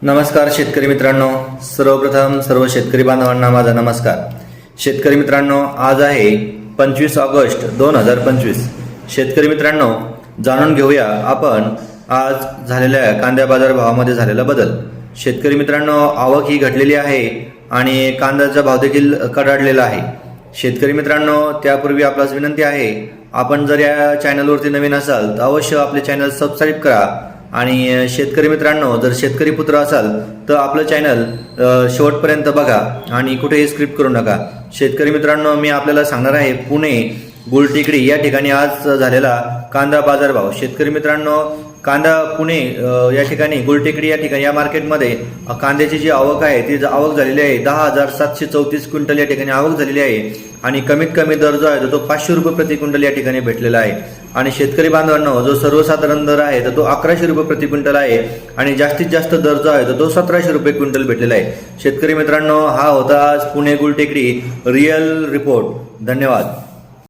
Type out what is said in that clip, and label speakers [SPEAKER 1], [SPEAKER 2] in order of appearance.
[SPEAKER 1] नमस्कार शेतकरी मित्रांनो, सर्वप्रथम सर्व शेतकरी बांधवांना माझा नमस्कार। शेतकरी मित्रांनो, आज आहे 25 ऑगस्ट 2025। शेतकरी मित्रांनो, जाणून घेऊया आपण आज झालेल्या कांद्या बाजार भावामध्ये झालेला बदल। शेतकरी मित्रांनो, आवक ही घटलेली आहे आणि कांद्याचा भाव देखील कडाडलेला आहे। शेतकरी मित्रांनो, त्यापूर्वी आपल्यास विनंती आहे, आपण जर या चॅनलवरती नवीन असाल तर अवश्य आपले चॅनल सबस्क्राईब करा आणि शेतकरी मित्रांनो, जर शेतकरी पुत्र असाल तर आपलं चॅनल शेवटपर्यंत बघा आणि कुठेही स्किप करू नका। शेतकरी मित्रांनो, मी आपल्याला सांगणार आहे पुणे गुलटेकडी या ठिकाणी आज झालेला कांदा बाजार भाव। शेतकरी मित्रांनो, कांदा पुणे या ठिकाणी गुलटेकडी या ठिकाणी या मार्केटमध्ये कांद्याची जी आवक आहे ती आवक झालेली आहे 10,734 क्विंटल या ठिकाणी आवक झालेली आहे आणि कमीत कमी दर जो आहे तो 500 रुपये प्रति क्विंटल या ठिकाणी भेटलेला आहे आणि शेतकरी बांधवांनो, जो सर्वसाधारण दर आहे तर तो 1100 रुपये प्रति क्विंटल आहे आणि जास्तीत जास्त दर जो आहे तो 1700 रुपये क्विंटल भेटलेला आहे। शेतकरी मित्रांनो, हा होता आज पुणे गुलटेकडी रिअल रिपोर्ट। धन्यवाद।